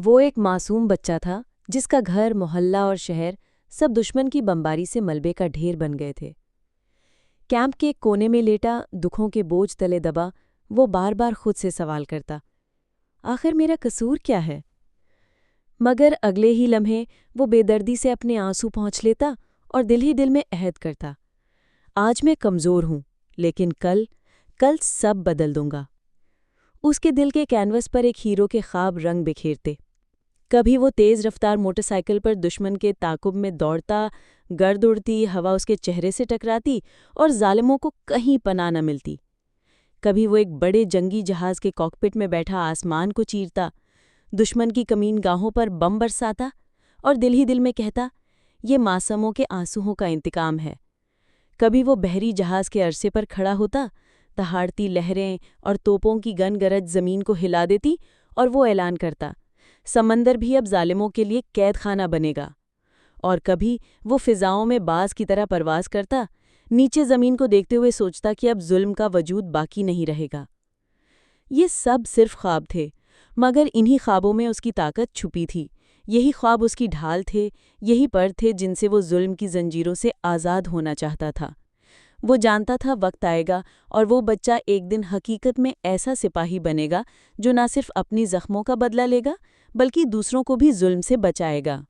وہ ایک معصوم بچہ تھا جس کا گھر، محلہ اور شہر سب دشمن کی بمباری سے ملبے کا ڈھیر بن گئے تھے۔ کیمپ کے ایک کونے میں لیٹا، دکھوں کے بوجھ تلے دبا، وہ بار بار خود سے سوال کرتا، آخر میرا قصور کیا ہے؟ مگر اگلے ہی لمحے وہ بے دردی سے اپنے آنسو پونچھ لیتا اور دل ہی دل میں عہد کرتا، آج میں کمزور ہوں، لیکن کل سب بدل دوں گا۔ اس کے دل کے کینوس پر ایک ہیرو کے خواب رنگ بکھیرتے۔ کبھی وہ تیز رفتار موٹر سائیکل پر دشمن کے تعاقب میں دوڑتا، گرد اڑتی، ہوا اس کے چہرے سے ٹکراتی اور ظالموں کو کہیں پناہ نہ ملتی۔ کبھی وہ ایک بڑے جنگی جہاز کے کاکپٹ میں بیٹھا آسمان کو چیرتا، دشمن کی کمین گاہوں پر بم برساتا اور دل ہی دل میں کہتا، یہ معصوموں کے آنسوؤں کا انتقام ہے۔ کبھی وہ بحری جہاز کے عرصے پر کھڑا ہوتا، دہاڑتی لہریں اور توپوں کی گن گرج زمین کو ہلا دیتی اور وہ اعلان کرتا، سمندر بھی اب ظالموں کے لیے قید خانہ بنے گا۔ اور کبھی وہ فضاؤں میں باز کی طرح پرواز کرتا، نیچے زمین کو دیکھتے ہوئے سوچتا کہ اب ظلم کا وجود باقی نہیں رہے گا۔ یہ سب صرف خواب تھے، مگر انہی خوابوں میں اس کی طاقت چھپی تھی۔ یہی خواب اس کی ڈھال تھے، یہی پر تھے جن سے وہ ظلم کی زنجیروں سے آزاد ہونا چاہتا تھا۔ وہ جانتا تھا وقت آئے گا اور وہ بچہ ایک دن حقیقت میں ایسا سپاہی بنے گا جو نہ صرف اپنی زخموں کا بدلہ لے گا بلکہ دوسروں کو بھی ظلم سے بچائے گا۔